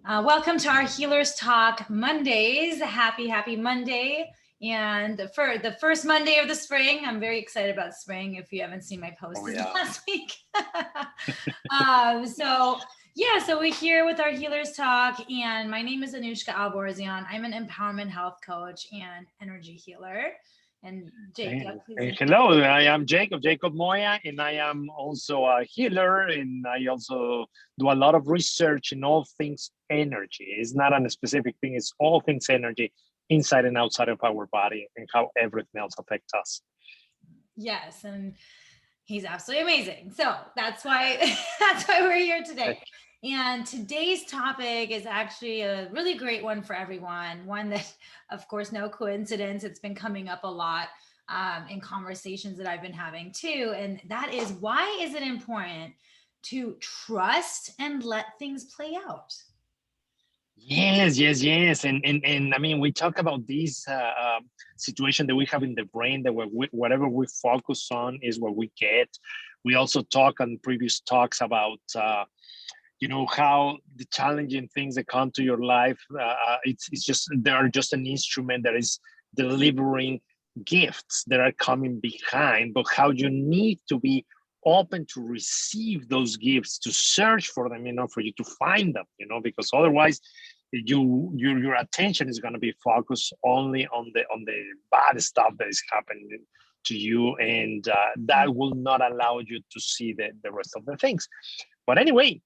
Welcome to our Healers Talk Mondays. Happy Monday. And for the first Monday of the spring, I'm very excited about spring. If you haven't seen my post last week. So we're here with our Healers Talk, and my name is Anuschka. I'm an empowerment health coach and energy healer. And Jacob, hello, I am Jacob Moya, and I am also a healer, and I also do a lot of research in all things energy. It's not on a specific thing, it's all things energy inside and outside of our body and how everything else affects us. Yes, and he's absolutely amazing. So that's why we're here today. And today's topic is actually a really great one for everyone. One that, of course, no coincidence, it's been coming up a lot in conversations that I've been having too. And that is, why is it important to trust and let things play out? Yes. And I mean, we talk about this situation that we have in the brain, that whatever we focus on is what we get. We also talk on previous talks about how the challenging things that come to your life, it's just, they are just an instrument that is delivering gifts that are coming behind, but how you need to be open to receive those gifts, to search for them, for you to find them, because otherwise your attention is going to be focused only on the bad stuff that is happening to you, and that will not allow you to see the rest of the things. But anyway,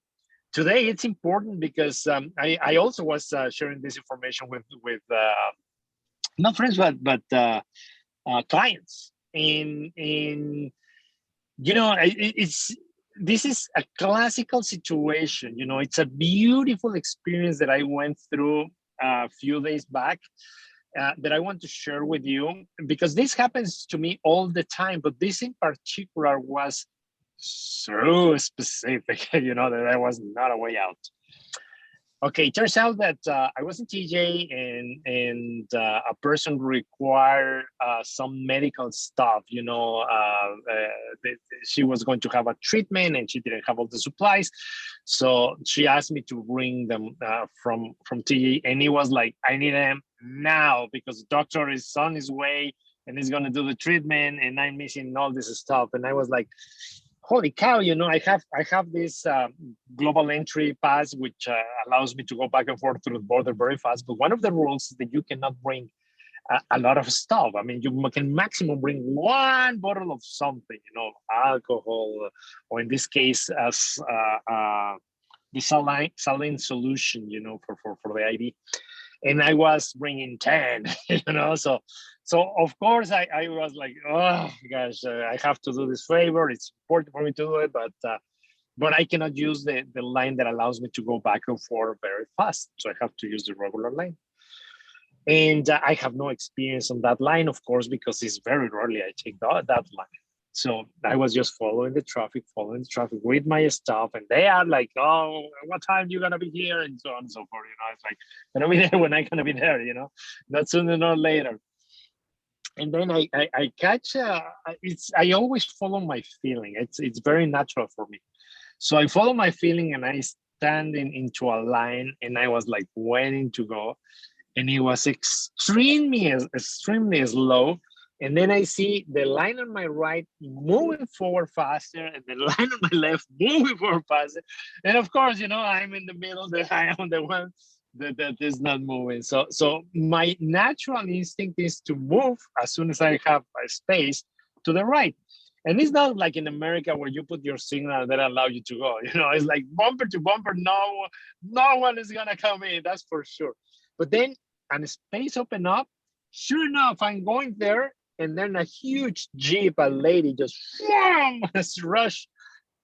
today it's important because I also was sharing this information with not friends but clients, and this is a classical situation. It's a beautiful experience that I went through a few days back that I want to share with you, because this happens to me all the time, but this in particular was so specific, that I was not a way out. Okay, it turns out that I was in TJ, and a person required some medical stuff. She was going to have a treatment, and she didn't have all the supplies, so she asked me to bring them from TJ, and it was like, I need them now because the doctor is on his way and he's going to do the treatment, and I'm missing all this stuff. And I was like, holy cow, I have this global entry pass, which allows me to go back and forth through the border very fast. But one of the rules is that you cannot bring a lot of stuff. I mean, you can maximum bring one bottle of something, alcohol, or in this case, as the saline solution, for the IV. And I was bringing 10, So of course I was like, oh gosh, I have to do this favor. It's important for me to do it, but I cannot use the line that allows me to go back and forth very fast. So I have to use the regular line. And I have no experience on that line, of course, because it's very rarely I take that line. So I was just following the traffic with my stuff, and they are like, oh, what time you gonna be here, and so on and so forth. It's like, gonna be there when I'm gonna be there, not sooner nor later. And then I catch I always follow my feeling. It's very natural for me. So I follow my feeling, and I stand into a line, and I was like waiting to go, and it was extremely slow. And then I see the line on my right moving forward faster, and the line on my left moving forward faster. And of course, I'm in the middle, that I am the one that is not moving. So my natural instinct is to move as soon as I have a space to the right. And it's not like in America where you put your signal that allow you to go. It's like bumper to bumper. No one is gonna come in, that's for sure. But then a space open up. Sure enough, I'm going there, and then a huge Jeep, a lady just rush.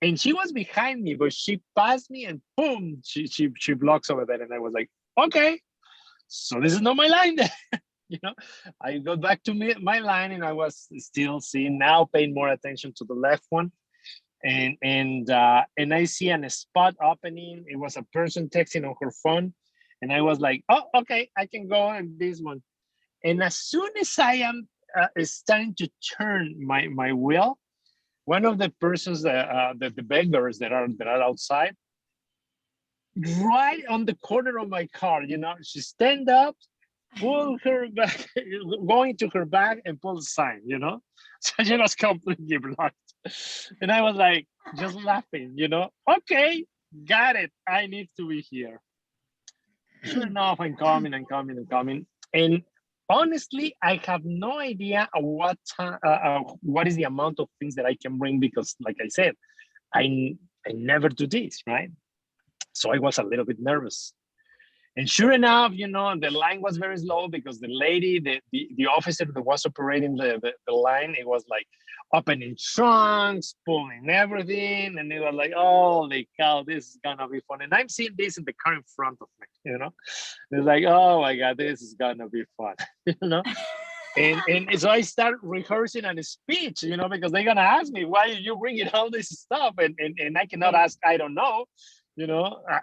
And she was behind me, but she passed me, and boom, she blocks over there. And I was like, okay, so this is not my line. I got back to my line, and I was still paying more attention to the left one. And I see a spot opening. It was a person texting on her phone. And I was like, oh, okay, I can go on this one. And as soon as I am starting to turn my wheel, one of the persons, the beggars that are outside, right on the corner of my car, she stand up, pull her back, go into her bag and pull the sign, So she was completely blocked. And I was like, just laughing, okay, got it. I need to be here. Sure enough, I'm coming. And honestly, I have no idea what is the amount of things that I can bring because, like I said, I never do this, right? So I was a little bit nervous. And sure enough, the line was very slow because the lady, the officer that was operating the line, it was like opening trunks, pulling everything. And it was like, holy cow, this is gonna be fun. And I'm seeing this in the car in front of me, It's like, oh my God, this is gonna be fun, And so I start rehearsing a speech, because they're gonna ask me, why are you bringing all this stuff? And I cannot ask, I don't know.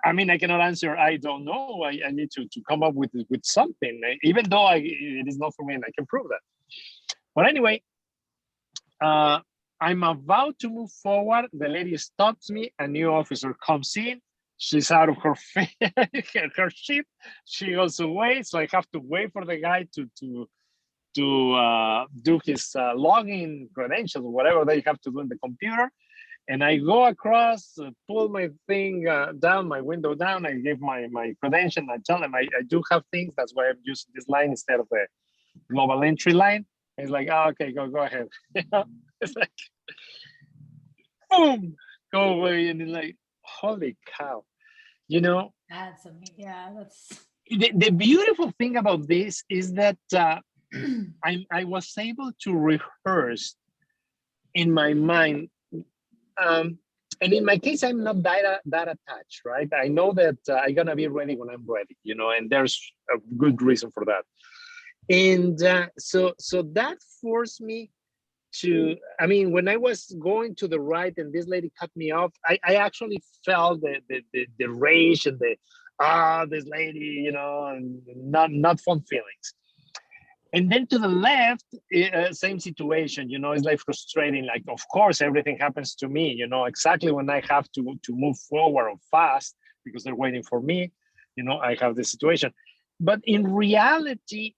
I mean, I cannot answer, I don't know. I need to come up with something, even though it is not for me and I can prove that. But anyway, I'm about to move forward. The lady stops me. A new officer comes in. She's out of her her shift. She goes away. So I have to wait for the guy to do his login credentials, whatever they have to do in the computer. And I go across, pull my thing down, my window down. I give my credential. I tell them I do have things. That's why I'm using this line instead of the global entry line. It's like, oh, okay, go ahead. It's like, boom, go away. And it's like, holy cow. That's amazing. Yeah, that's the beautiful thing about this is that I was able to rehearse in my mind. And in my case, I'm not that attached, right? I know that I'm gonna be ready when I'm ready, and there's a good reason for that. And so that forced me to, I mean, when I was going to the right and this lady cut me off, I actually felt the rage and this lady, and not fun feelings. And then to the left, same situation, it's like frustrating. Like, of course, everything happens to me, exactly when I have to move forward or fast because they're waiting for me, I have this situation. But in reality,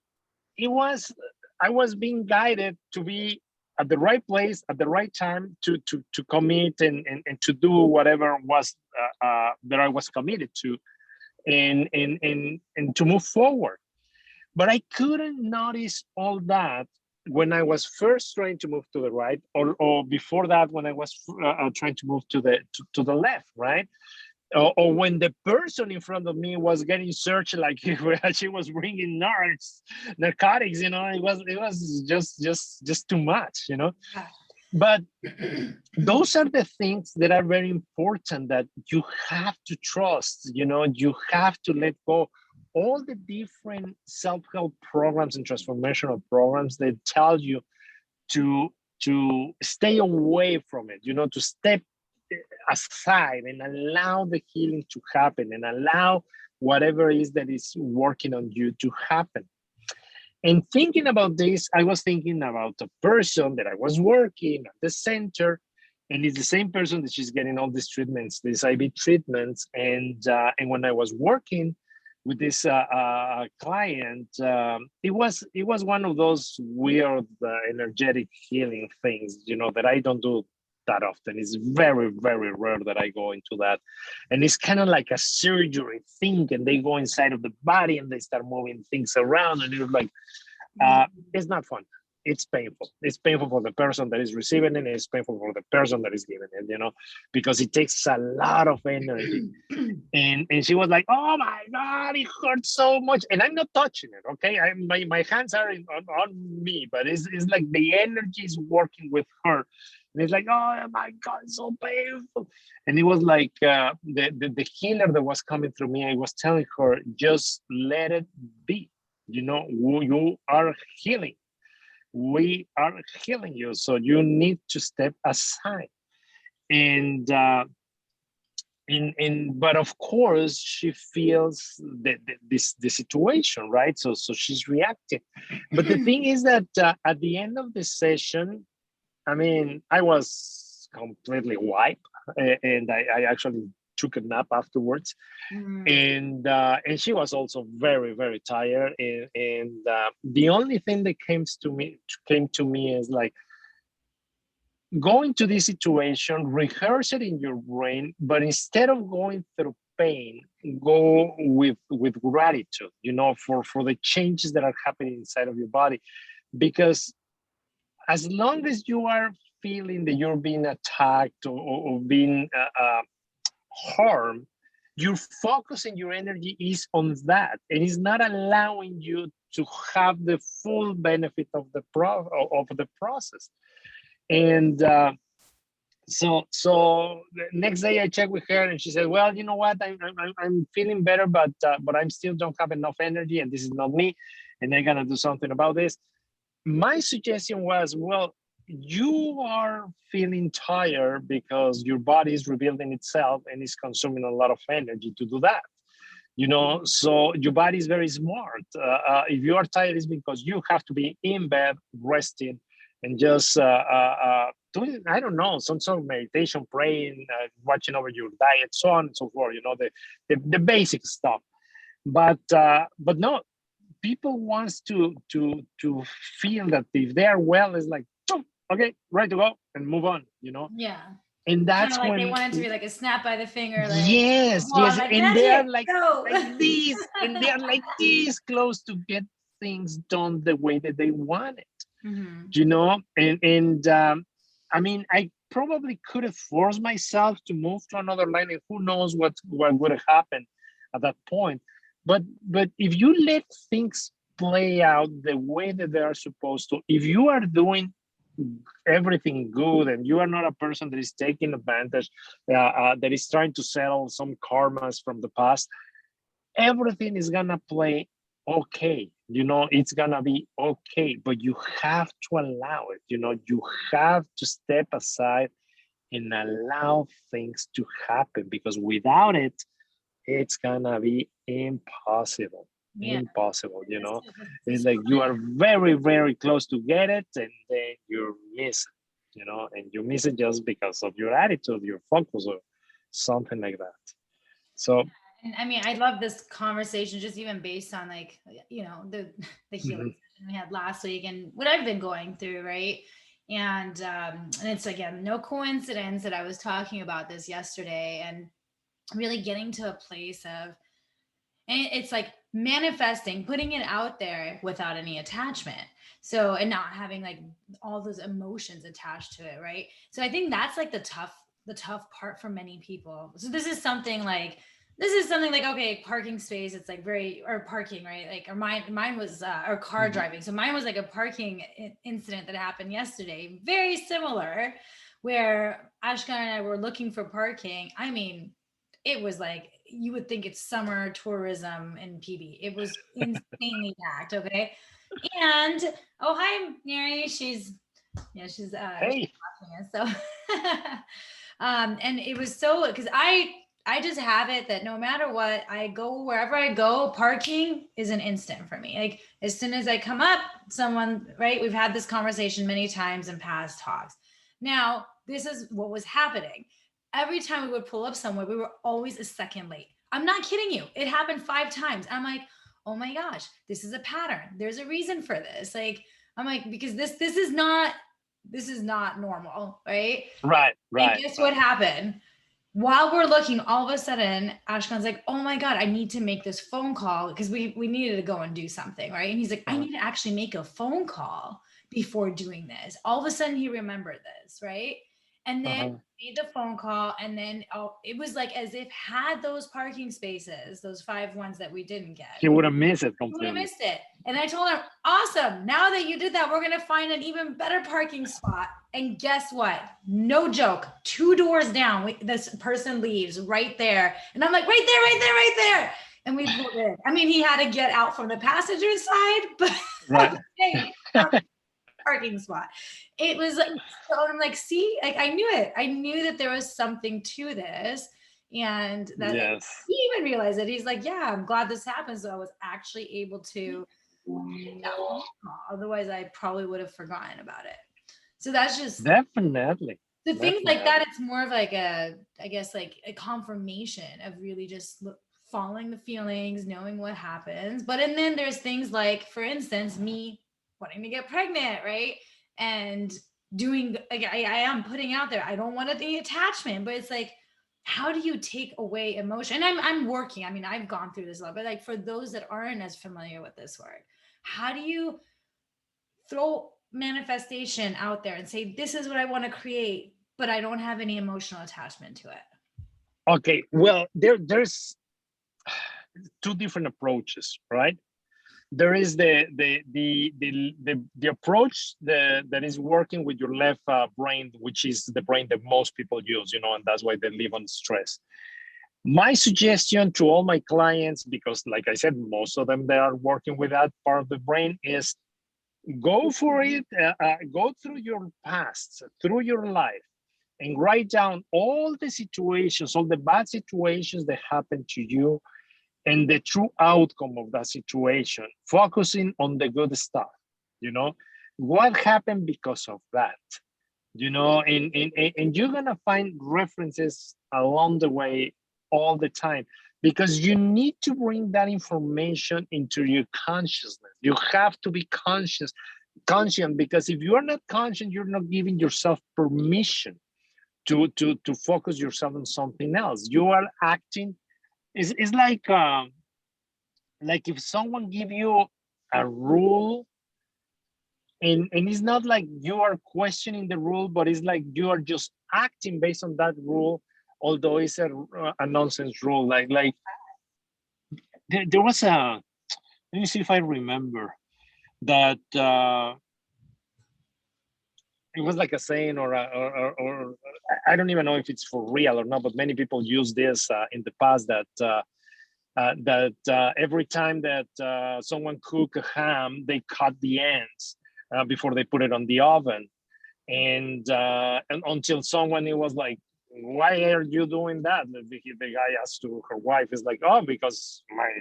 I was being guided to be at the right place at the right time to commit and to do whatever was that I was committed to and to move forward. But I couldn't notice all that when I was first trying to move to the right, or before that when I was trying to move to the left, right? Or when the person in front of me was getting searched like she was bringing narcotics, it was just too much, But those are the things that are very important that you have to trust, you have to let go. All the different self-help programs and transformational programs, they tell you to stay away from it, to step aside and allow the healing to happen and allow whatever it is that is working on you to happen. And thinking about this, I was thinking about a person that I was working at the center, and it's the same person that she's getting all these treatments, these IV treatments. And when I was working with this client, it was one of those weird energetic healing things, that I don't do that often. It's very, very rare that I go into that. And it's kind of like a surgery thing, and they go inside of the body and they start moving things around, and it's like, it's not fun. It's painful. It's painful for the person that is receiving it, and it's painful for the person that is giving it, because it takes a lot of energy. And she was like, oh my God, it hurts so much. And I'm not touching it, okay? My hands are on me, but it's like the energy is working with her. And it's like, oh my God, it's so painful. And it was like the healer that was coming through me, I was telling her, just let it be. You are healing. We are healing you. So you need to step aside. And but of course she feels the situation, right? So she's reacting. But the thing is that at the end of the session, I mean, I was completely wiped, and I actually took a nap afterwards. Mm. And she was also very, very tired. And the only thing that came to me is like, go into this situation, rehearse it in your brain, but instead of going through pain, go with gratitude, for the changes that are happening inside of your body. Because as long as you are feeling that you're being attacked or being harmed, your focus and your energy is on that, and it's not allowing you to have the full benefit of the process. And so the next day I checked with her, and she said, well, you know what, I'm feeling better, but I'm still don't have enough energy, and this is not me, and I gotta do something about this. My suggestion was, well, you are feeling tired because your body is rebuilding itself and is consuming a lot of energy to do that. So your body is very smart. If you are tired, it's because you have to be in bed resting and just doing, I don't know, some sort of meditation, praying, watching over your diet, so on and so forth. The basic stuff. But no, people wants to feel that if they are well, it's like, okay, ready to go and move on. Yeah. And Kind that's of like they when, want it to be like a snap by the finger, like, yes, oh, yes, like and that's they are it, like go. this, and they are like this close to get things done the way that they want it. And I mean, I probably could have forced myself to move to another line, and who knows what would have happened at that point. But if you let things play out the way that they are supposed to, if you are doing everything good and you are not a person that is taking advantage, that is trying to settle some karmas from the past, everything is gonna play okay. It's gonna be okay, but you have to allow it. You have to step aside and allow things to happen, because without it, it's gonna be impossible. Yeah. Impossible. It's like you are very, very close to get it, and then you miss it. And you miss it just because of your attitude, your focus, or something like that. So And I mean, I love this conversation just even based on like, the healing session we had last week and what I've been going through, right? And it's again no coincidence that I was talking about this yesterday and really getting to a place of, and it's like manifesting, putting it out there without any attachment. So, and not having like all those emotions attached to it, right? So I think that's like the tough part for many people. So this is something like, okay, parking space, it's like very, or parking, right? Like, or mine was or car driving. So mine was like a parking incident that happened yesterday, very similar, where Ashka and I were looking for parking. I mean, it was like you would think it's summer tourism in PB. It was insanely packed. Okay. And oh, hi, Mary. She's hey, watching us. So and it was so, because I just have it that no matter what, I go wherever I go, parking is an instant for me. Like as soon as I come up, someone, right? We've had this conversation many times in past talks. Now, this is what was happening. Every time we would pull up somewhere, we were always a second late. I'm not kidding you. It happened 5 times. I'm like, oh my gosh, this is a pattern. There's a reason for this. Like, I'm like, because this is not normal, right? right, And right, guess what right. happened? While we're looking, all of a sudden, Ashkan's like, oh my God, I need to make this phone call because we needed to go and do something, right? And he's like, I need to actually make a phone call before doing this. All of a sudden, he remembered this, right? And then made the phone call, and then it was like as if had those parking spaces, those 5 ones that we didn't get, He would have missed it you would have completely. missed it. And I told him, awesome. Now that you did that, we're going to find an even better parking spot. And guess what? No joke. 2 doors down, this person leaves right there. And I'm like, right there, right there, right there. And we pulled in. I mean, he had to get out from the passenger side, but Right. hey, parking spot. It was like, so I'm like, see, like I knew it. I knew that there was something to this. And that Yes. he even realized it. He's like, yeah, I'm glad this happened. So I was actually able to make that phone call. Otherwise, I probably would have forgotten about it. So that's just Definitely. the things like that, it's more of like I guess like a confirmation of really just following the feelings, knowing what happens. But and then there's things like, for instance, me wanting to get pregnant, right? And doing, like, I am putting out there, I don't want any attachment, but it's like, how do you take away emotion? And I'm working. I mean, I've gone through this a lot, but like for those that aren't as familiar with this word, how do you throw manifestation out there and say, this is what I want to create, but I don't have any emotional attachment to it? Okay, well, there's two different approaches, right? There is the approach that is working with your left brain, which is the brain that most people use, and that's why they live on stress. My suggestion to all my clients, because like I said, most of them, they are working with that part of the brain, is go for it, go through your past, through your life, and write down all the situations, all the bad situations that happened to you, and the true outcome of that situation, focusing on the good stuff, what happened because of that, and you're gonna find references along the way all the time, because you need to bring that information into your consciousness. You have to be conscient, because if you're not conscious, you're not giving yourself permission to focus yourself on something else. You are acting. It's like if someone give you a rule, and it's not like you are questioning the rule, but it's like you are just acting based on that rule, although it's a nonsense rule. Like there was let me see if I remember that it was like a saying, or I don't even know if it's for real or not, but many people use this in the past, that every time that someone cook a ham, they cut the ends before they put it on the oven, and until someone, it was like, why are you doing that? The guy asked to her wife, is like, oh, because my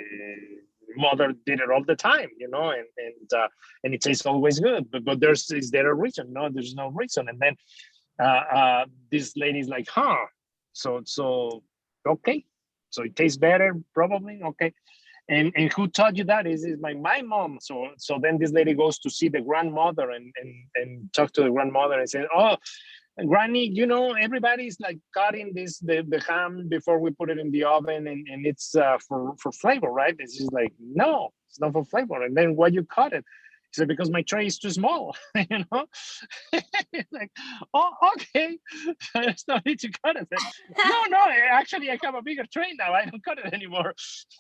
mother did it all the time, and it tastes always good. But is there a reason? No, there's no reason. And then this lady's like, so okay, so it tastes better, probably, okay. And who taught you that? Is my mom. So then this lady goes to see the grandmother and talk to the grandmother and say, oh, Granny, everybody's like cutting the ham before we put it in the oven, and it's for flavor, right? It's just like, no, it's not for flavor. And then why you cut it? He said, because my tray is too small, It's like, oh, okay, there's no need to cut it. No, actually, I have a bigger tray now. I don't cut it anymore,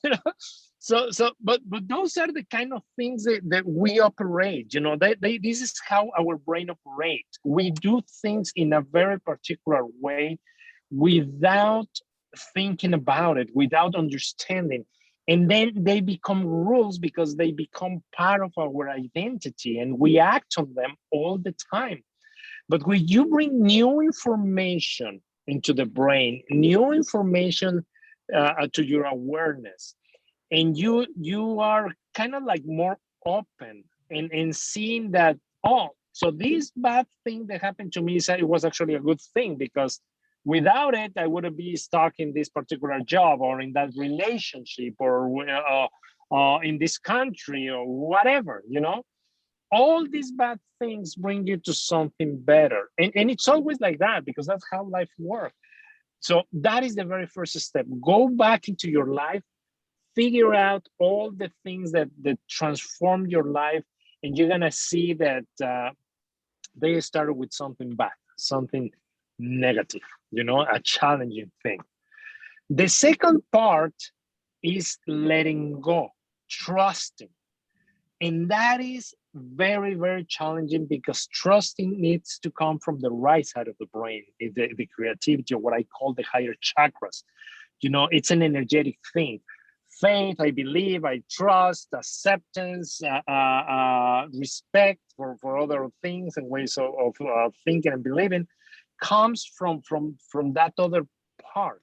but those are the kind of things that we operate. This is how our brain operates. We do things in a very particular way without thinking about it, without understanding. And then they become rules because they become part of our identity, and we act on them all the time. But when you bring new information into the brain, new information to your awareness, and you are kind of like more open and seeing that, oh, so this bad thing that happened to me, it was actually a good thing, because without it, I wouldn't be stuck in this particular job, or in that relationship, or in this country, or whatever, all these bad things bring you to something better. And it's always like that, because that's how life works. So that is the very first step. Go back into your life, figure out all the things that transform your life, and you're gonna see that they started with something bad, something negative, a challenging thing. The second part is letting go, trusting. And that is very, very challenging, because trusting needs to come from the right side of the brain, the creativity, or what I call the higher chakras. It's an energetic thing. Faith, I believe, I trust, acceptance, respect for other things and ways of thinking and believing comes from that other part.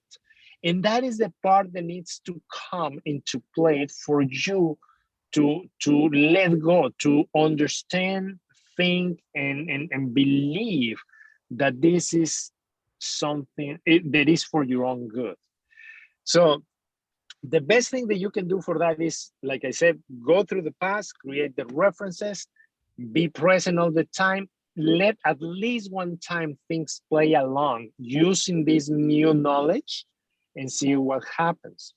And that is the part that needs to come into play for you to let go, to understand, think, and believe that this is something that is for your own good. So the best thing that you can do for that is, like I said, go through the past, create the references, be present all the time, let at least one time things play along using this new knowledge and see what happens.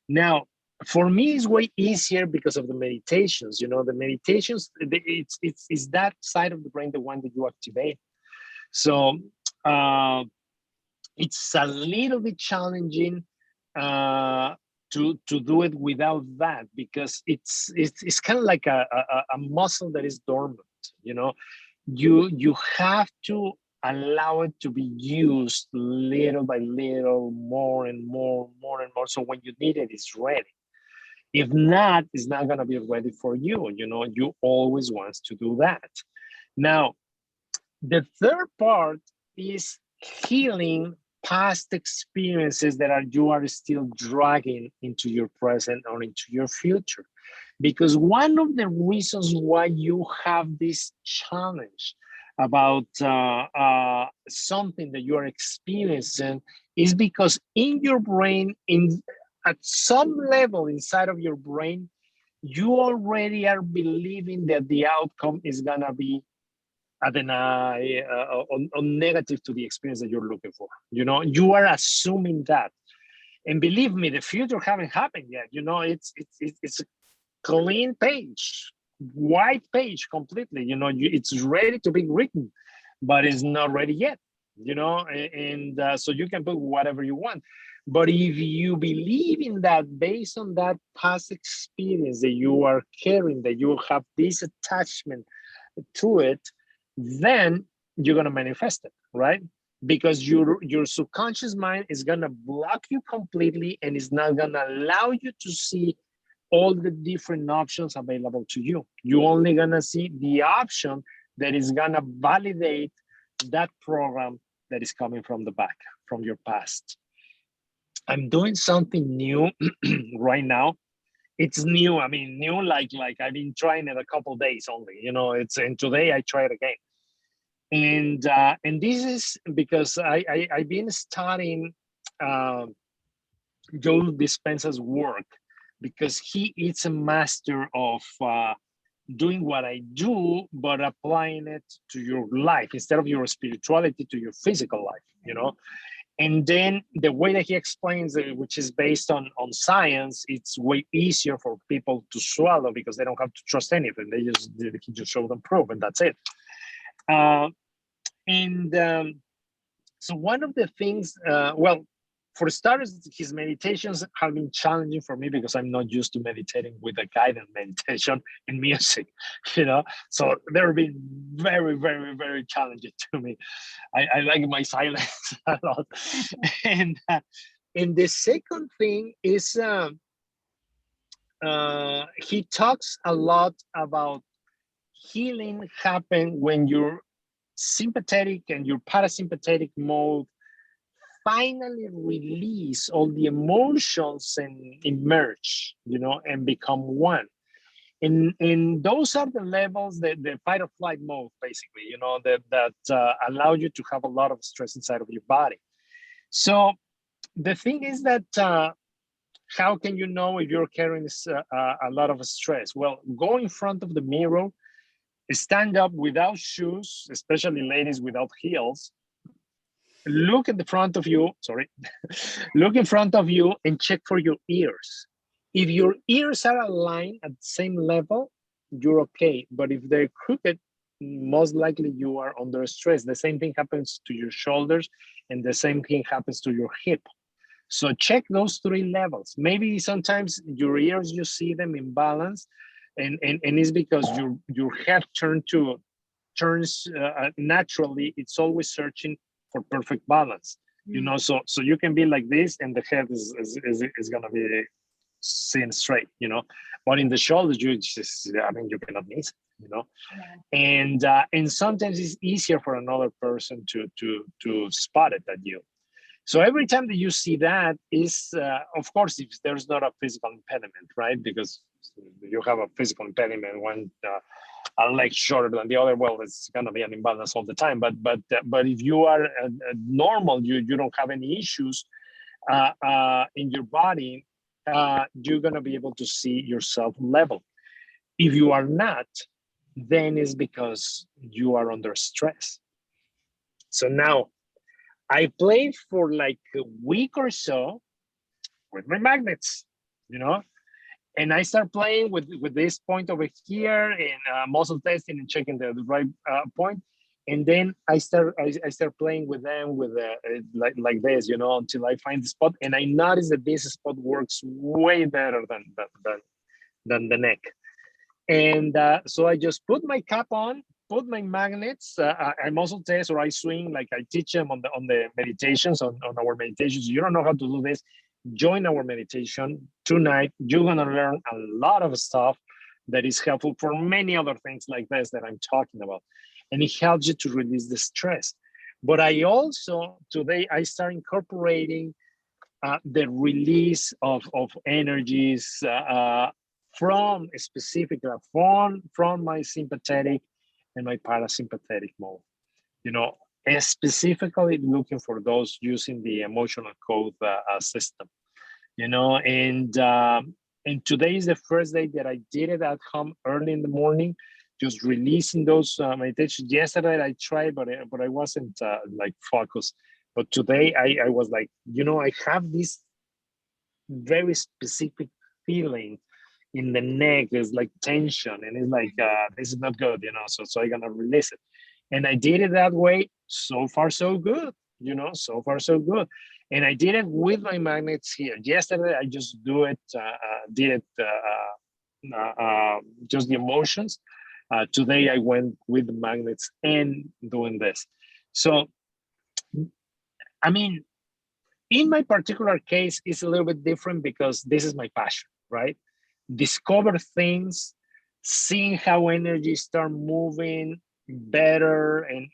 Now, for me, it's way easier because of the meditations. You know, the meditations, it's that side of the brain, the one that you activate. So it's a little bit challenging to do it without that, because it's kind of like a muscle that is dormant. You know, you have to allow it to be used little by little, more and more, more and more. So when you need it, it's ready. If not, it's not going to be ready for you. You know, you always want to do that. Now, the third part is healing past experiences that you are still dragging into your present or into your future. Because one of the reasons why you have this challenge about something that you are experiencing is because in your brain, at some level inside of your brain, you already are believing that the outcome is gonna be on negative to the experience that you're looking for. You know, you are assuming that, and believe me, the future haven't happened yet. You know, it's a clean page, white page completely. You know, it's ready to be written, but it's not ready yet. You know, and so you can put whatever you want. But if you believe in that, based on that past experience that you are carrying, that you have this attachment to it, then you're going to manifest it, right? Because your subconscious mind is going to block you completely, and it's not going to allow you to see all the different options available to you. You're only going to see the option that is going to validate that program that is coming from the back, from your past. I'm doing something new right now. It's new. I mean, new like I've been trying it a couple days only. You know, and today I tried again. And this is because I've been studying Joe Dispenza's work, because he is a master of doing what I do, but applying it to your life instead of your spirituality to your physical life, you know. And then the way that he explains it, which is based on science, it's way easier for people to swallow, because they don't have to trust anything. He just show them proof, and that's it. So one of the things, well, for starters, his meditations have been challenging for me, because I'm not used to meditating with a guided meditation in music, you know. So they've been very, very, very challenging to me. I like my silence a lot. And the second thing is he talks a lot about healing happen when your sympathetic and your parasympathetic mode finally release all the emotions and emerge, you know, and become one. And those are the levels, the fight or flight mode, basically, you know, that allow you to have a lot of stress inside of your body. So the thing is that how can you know if you're carrying a lot of stress? Well, go in front of the mirror, stand up without shoes, especially ladies without heels. Look at the front of you, sorry, look in front of you and check for your ears. If your ears are aligned at the same level, you're okay. But if they're crooked, most likely you are under stress. The same thing happens to your shoulders, and the same thing happens to your hip. So check those three levels. Maybe sometimes your ears, you see them in balance, and it's because your head turns naturally. It's always searching for perfect balance, you know. So you can be like this, and the head is gonna be seen straight, you know. But in the shoulders, you just, I mean, you cannot miss it, you know. Yeah. And sometimes it's easier for another person to spot it than you. So every time that you see that is, of course, if there's not a physical impediment, right? Because you have a physical impediment when a leg shorter than the other, well, it's going to be an imbalance all the time. But if you are normal, you don't have any issues in your body, you're going to be able to see yourself level. If you are not, then it's because you are under stress. So now I played for like a week or so with my magnets, you know, and I start playing with this point over here and muscle testing and checking the right point. And then I start playing with them with like this, you know, until I find the spot. And I notice that this spot works way better than the neck. And so I just put my cap on, put my magnets. I muscle test or I swing, like I teach them on the meditations, on our meditations. You don't know how to do this, join our meditation tonight. You're gonna learn a lot of stuff that is helpful for many other things like this that I'm talking about. And it helps you to release the stress. But I also, today, I start incorporating the release of energies from specifically from my sympathetic and my parasympathetic mode. You know, and specifically looking for those using the emotional code system. You know, and today is the first day that I did it at home early in the morning, just releasing those meditations. Yesterday I tried, but I wasn't like focused. But today I was like, you know, I have this very specific feeling in the neck. There's like tension, and it's like this is not good, you know. So I'm gonna release it, and I did it that way. So far, so good. You know, so far so good. And I did it with my magnets here. Yesterday I just did it just the emotions. Today I went with the magnets and doing this. So, I mean, in my particular case, it's a little bit different because this is my passion, right? Discover things, seeing how energy start moving better, and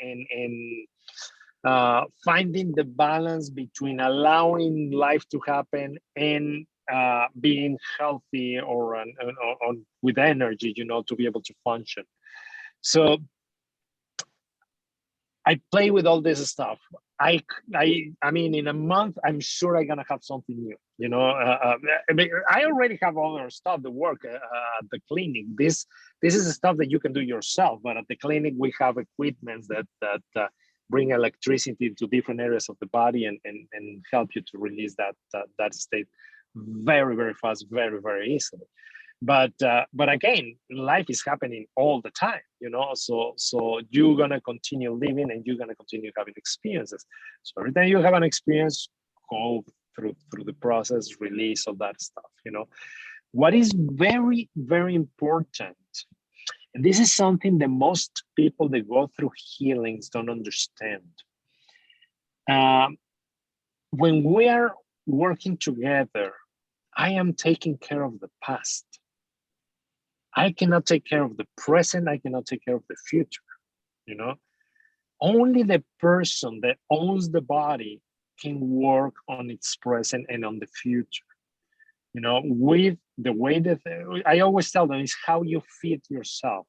finding the balance between allowing life to happen and being healthy or with energy, you know, to be able to function. So I play with all this stuff. I mean, in a month, I'm sure I'm gonna have something new. You know, I mean, I already have other stuff that work at the clinic. This is the stuff that you can do yourself. But at the clinic, we have equipment that bring electricity to different areas of the body and help you to release that state very, very fast, very, very easily. But again, life is happening all the time, you know. So you're gonna continue living and you're gonna continue having experiences. So every time you have an experience, go through the process, release all that stuff, you know. What is very, very important, and this is something that most people that go through healings don't understand. When we are working together, I am taking care of the past. I cannot take care of the present. I cannot take care of the future, you know. Only the person that owns the body can work on its present and on the future. You know, with the way that I always tell them is how you feed yourself,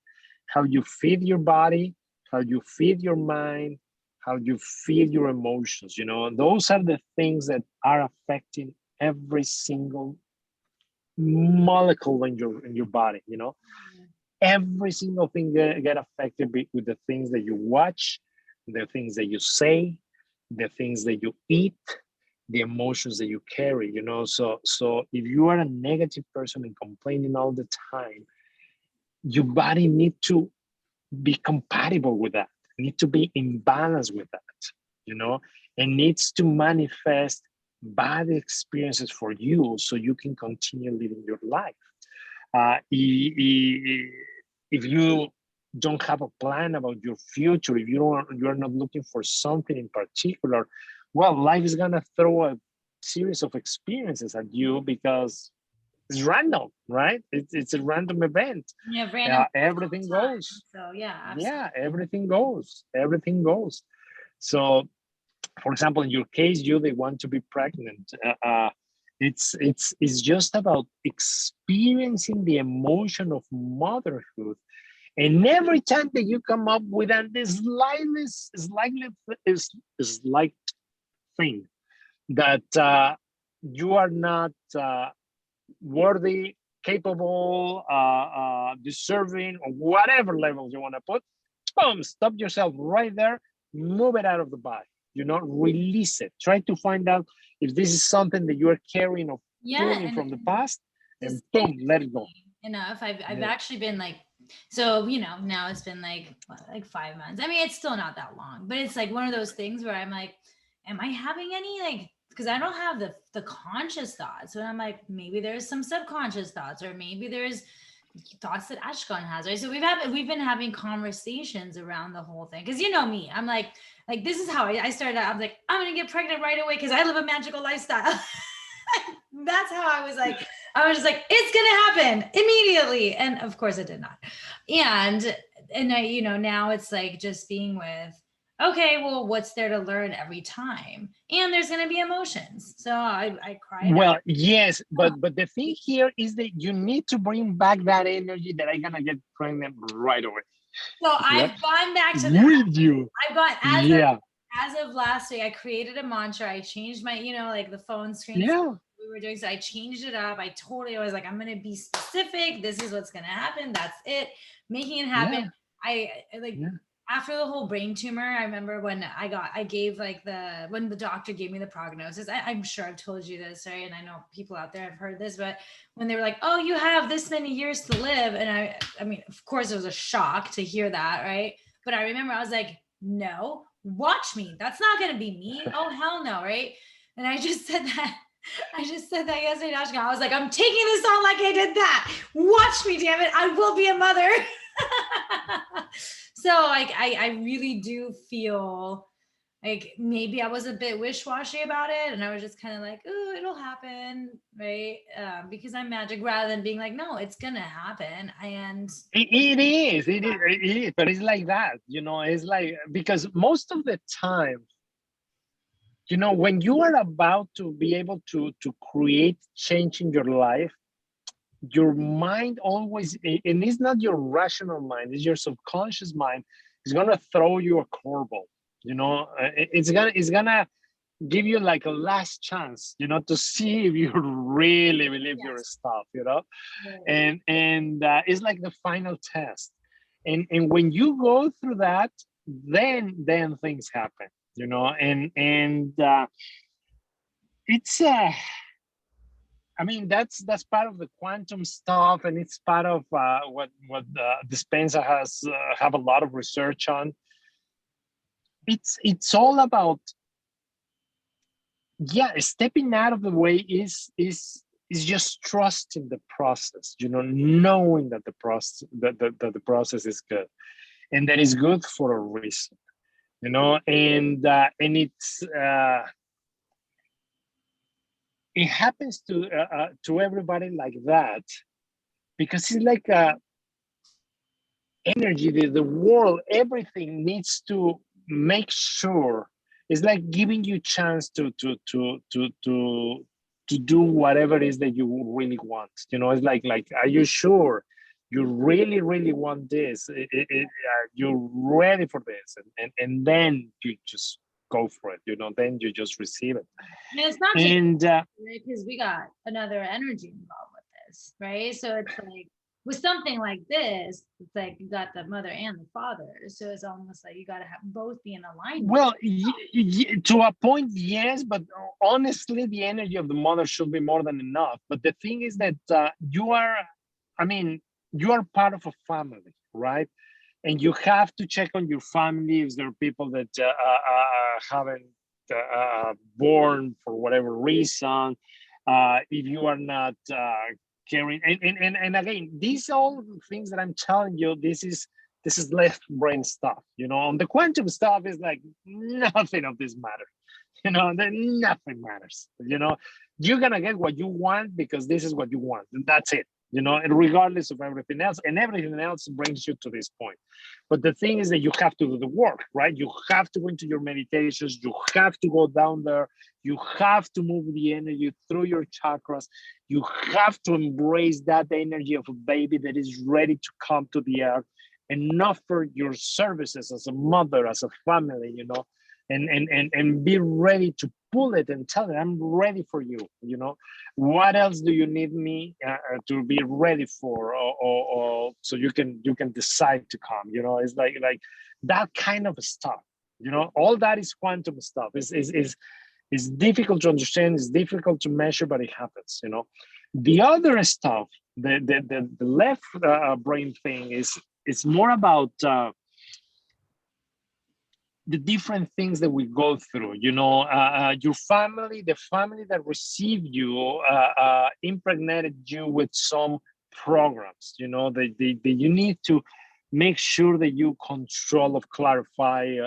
how you feed your body, how you feed your mind, how you feed your emotions. You know, those are the things that are affecting every single molecule in your body. You know, every single thing get affected with the things that you watch, the things that you say, the things that you eat, the emotions that you carry. You know, so if you are a negative person and complaining all the time, your body need to be compatible with that, need to be in balance with that, you know, and needs to manifest bad experiences for you so you can continue living your life. If you don't have a plan about your future, if you're not looking for something in particular, well, life is gonna throw a series of experiences at you because it's random, right? It's a random event. Yeah, random. Everything goes. So yeah, absolutely. Yeah, everything goes. So, for example, in your case, they want to be pregnant. It's just about experiencing the emotion of motherhood And every time that you come up with this slight thing that you are not worthy, capable, deserving, or whatever levels you want to put, boom, stop yourself right there, move it out of the body, release it. Try to find out if this is something that you are carrying or feeling from the past, and boom, let it go. Enough. I've actually been like, so, now it's been like 5 months. I mean, it's still not that long, but it's like one of those things where I'm like, am I having any because I don't have the conscious thoughts. So I'm like, maybe there's some subconscious thoughts, or maybe there's thoughts that Ashkan has, right? So we've been having conversations around the whole thing. Cause me, I'm like this is how I started out. I'm like, I'm going to get pregnant right away, cause I live a magical lifestyle. That's how I was just like, it's going to happen immediately. And of course it did not. And I, now it's like just being with, okay, well, what's there to learn every time? And there's going to be emotions. So I cried. Well, yes, but the thing here is that you need to bring back that energy that I'm going to get pregnant right away. So I've gone back to that. With you. I've gone, as of last week, I created a mantra. I changed my, the phone screen. Yeah. We were doing, so I changed it up. I was like, I'm going to be specific. This is what's going to happen. That's it. Making it happen. Yeah. After the whole brain tumor, I remember when when the doctor gave me the prognosis, I'm sure I've told you this, right? And I know people out there have heard this, but when they were like, oh, you have this many years to live. And I mean, of course it was a shock to hear that, right? But I remember I was like, no, watch me. That's not going to be me. Oh, hell no, right? And I just said that. Yesterday, Anuschka. I was like, I'm taking this on like I did that. Watch me, damn it. I will be a mother. So I really do feel like maybe I was a bit wish-washy about it, and I was just kind of like, oh, it'll happen, right? Because I'm magic, rather than being like, no, it's gonna happen. And it is, but it's like that, it's like, because most of the time, when you are about to be able to create change in your life, your mind always, and it's not your rational mind, it's your subconscious mind, is gonna throw you a curveball. It's gonna give you like a last chance, to see if you really believe your stuff, and it's like the final test. And when you go through that, then things happen, and it's I mean, that's part of the quantum stuff, and it's part of what Dispenza has have a lot of research on. It's all about, stepping out of the way is just trusting the process, knowing that the process that the process is good, and that is good for a reason, and it's. It happens to everybody like that, because it's like energy. The world, everything needs to make sure. It's like giving you chance to do whatever it is that you really want. It's like, are you sure you really want this? You're ready for this, and then you just go for it, then you just receive it. And it's not just because we got another energy involved with this, right? So it's like with something like this, it's like you got the mother and the father, so it's almost like you got to have both be in alignment. Well, to a point, yes, but honestly, the energy of the mother should be more than enough. But the thing is that you are part of a family, right? And you have to check on your family if there are people that haven't born for whatever reason. If you are not caring, and again, these all things that I'm telling you, this is left brain stuff. On the quantum stuff is like nothing of this matters. Then nothing matters. You're gonna get what you want because this is what you want, and that's it. And regardless of everything else, and everything else brings you to this point. But the thing is that you have to do the work, right? You have to go into your meditations. You have to go down there. You have to move the energy through your chakras. You have to embrace that energy of a baby that is ready to come to the earth. and offer your services as a mother, as a family, you know, and be ready to pull it and tell them, I'm ready for you, you know. What else do you need me to be ready for, or so you can decide to come, you know. It's like that kind of stuff, you know. All that is quantum stuff. Is difficult to understand, it's difficult to measure, but it happens, you know. The other stuff, the left brain thing is more about the different things that we go through, you know. Your family, the family that received you, impregnated you with some programs, you know. You need to make sure that you control of clarify,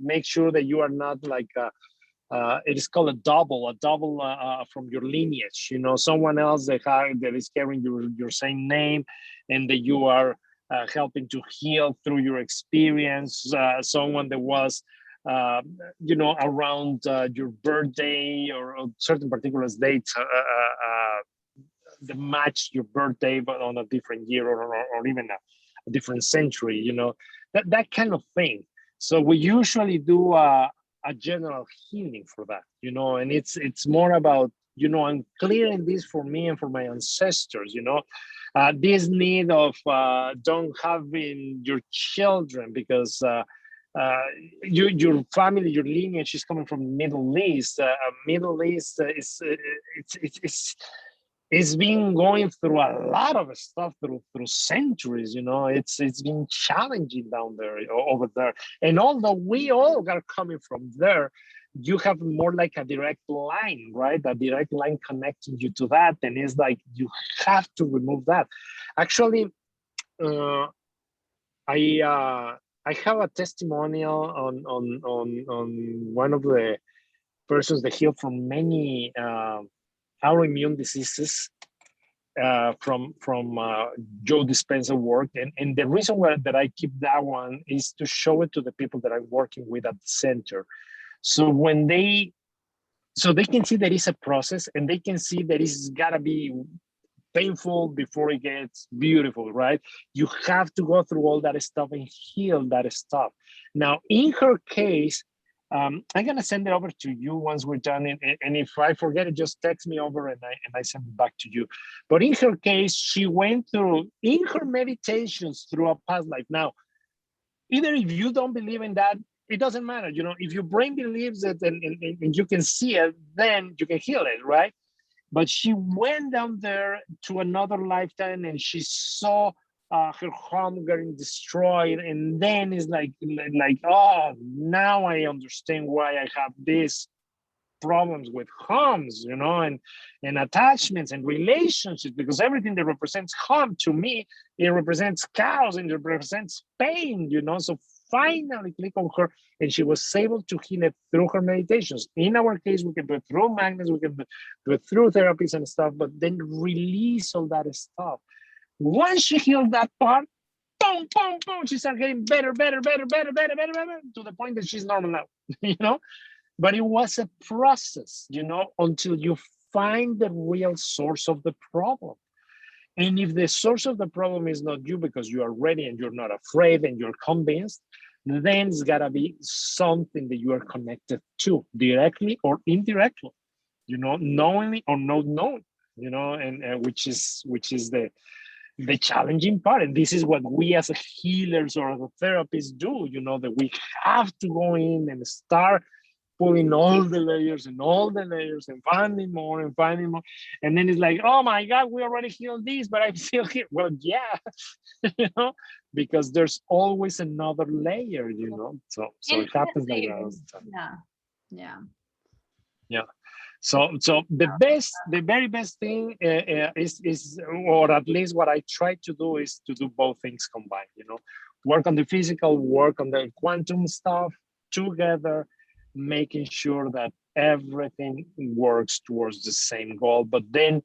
make sure that you are not like it is called a double from your lineage, you know, someone else that is carrying your same name, and that you are helping to heal through your experience, someone that was you know, around your birthday, or certain particular dates that match your birthday but on a different year, or even a different century, you know, that kind of thing. So we usually do a general healing for that, you know. And it's more about, you know, I'm clearing this for me and for my ancestors, you know. This need of don't having your children because your family, your lineage is coming from Middle East. Middle East it's been going through a lot of stuff through centuries, you know. It's been challenging down there, over there. And although we all are coming from there, you have more like a direct line, right? A direct line connecting you to that, and it's like you have to remove that. Actually, I have a testimonial on one of the persons that healed from many autoimmune diseases from Joe Dispenza work, and the reason why that I keep that one is to show it to the people that I'm working with at the center. So when so they can see that it's a process, and they can see that it's gotta be painful before it gets beautiful, right? You have to go through all that stuff and heal that stuff. Now, in her case, I'm gonna send it over to you once we're done, and if I forget it, just text me over and I send it back to you. But in her case, she went through, in her meditations, through a past life. Now, either if you don't believe in that, it doesn't matter, you know. If your brain believes it and you can see it, then you can heal it, right? But she went down there to another lifetime, and she saw her home getting destroyed, and then it's like, oh, now I understand why I have these problems with homes, you know, and attachments and relationships, because everything that represents home to me, it represents chaos and it represents pain, you know. So finally click on her, and she was able to heal it through her meditations. In our case, we can do it through magnets, we can do it through therapies and stuff, but then release all that stuff. Once she healed that part, boom, boom, boom, she started getting better, to the point that she's normal now, you know. But it was a process, you know, until you find the real source of the problem. And if the source of the problem is not you, because you are ready and you're not afraid and you're convinced, then it's gotta be something that you are connected to, directly or indirectly, you know, knowingly or not knowing, you know, and which is the challenging part. And this is what we as healers or as therapists do, you know, that we have to go in and start pulling all the layers and finding more. And then it's like, oh my God, we already healed this, but I'm still here. Well, yeah, you know, because there's always another layer, you know. So it happens like that all the time. Yeah. So the very best thing is, or at least what I try to do, is to do both things combined, you know, work on the physical, work on the quantum stuff together, making sure that everything works towards the same goal. But then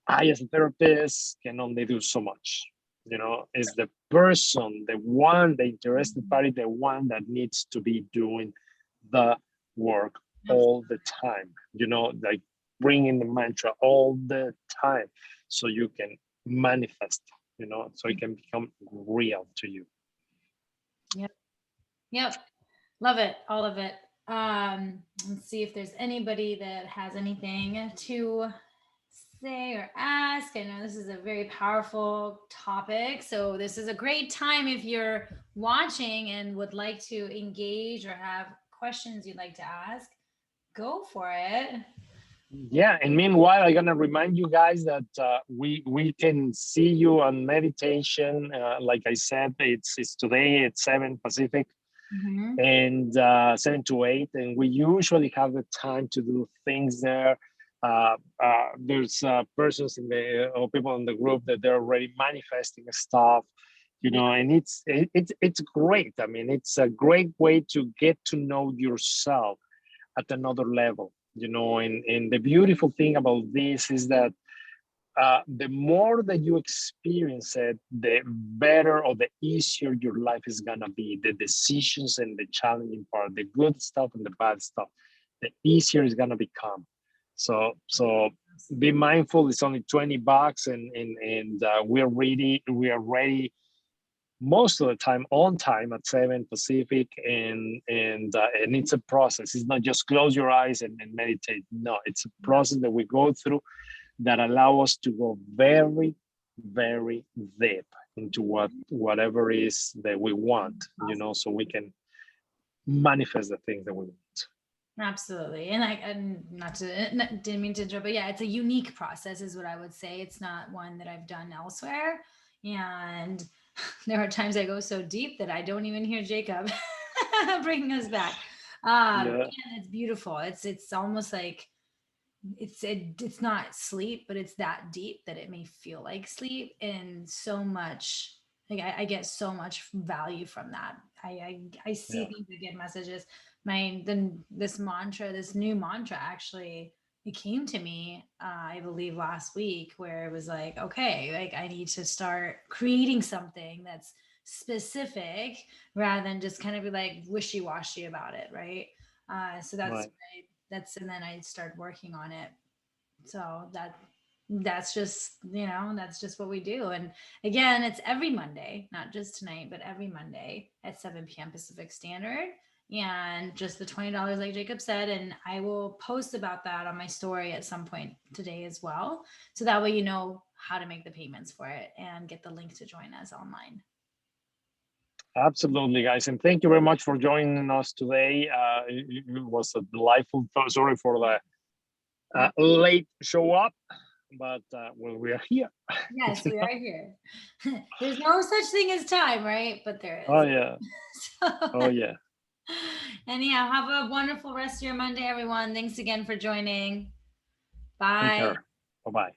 I, as a therapist, can only do so much, you know. Is the person, the interested party, the one that needs to be doing the work all the time, you know, like bringing the mantra all the time, so you can manifest you know, so it can become real to you. Yep. Love it. All of it. Let's see if there's anybody that has anything to say or ask. I know this is a very powerful topic. So this is a great time if you're watching and would like to engage or have questions you'd like to ask, go for it. Yeah, and meanwhile, I'm gonna remind you guys that we can see you on meditation. Like I said, it's today at 7 Pacific and 7 to 8, and we usually have the time to do things there. There's persons in the or people in the group that they're already manifesting stuff, you know, and it's great. I mean, it's a great way to get to know yourself at another level. You know, and the beautiful thing about this is that the more that you experience it, the better or the easier your life is gonna be. The decisions and the challenging part, the good stuff and the bad stuff, the easier it's gonna become. So be mindful. It's only $20, and we are ready most of the time on time at 7 Pacific, and it's a process. It's not just close your eyes and meditate. No, it's a process that we go through that allow us to go very, very deep into whatever is that we want, you know, so we can manifest the things that we want. Absolutely. And didn't mean to interrupt, but yeah, it's a unique process is what I would say. It's not one that I've done elsewhere. And there are times I go so deep that I don't even hear Jacob bringing us back. And it's beautiful. It's almost like it's not sleep, but it's that deep that it may feel like sleep. And so much, like I get so much value from that. I see things, I get messages. This new mantra actually, it came to me, I believe last week, where it was like, okay, like I need to start creating something that's specific rather than just kind of be like wishy-washy about it, right? So and then I started working on it. So that's just, that's just what we do. And again, it's every Monday, not just tonight, but every Monday at 7 p.m. Pacific Standard. And just the $20, like Jacob said, and I will post about that on my story at some point today as well. So that way, you know how to make the payments for it and get the link to join us online. Absolutely, guys. And thank you very much for joining us today. It was a delightful, sorry for the late show up, but well, we are here. Yes, we are here. There's no such thing as time, right? But there is. Oh, yeah. Oh, yeah. Anyhow, have a wonderful rest of your Monday, everyone. Thanks again for joining. Bye. Bye-bye.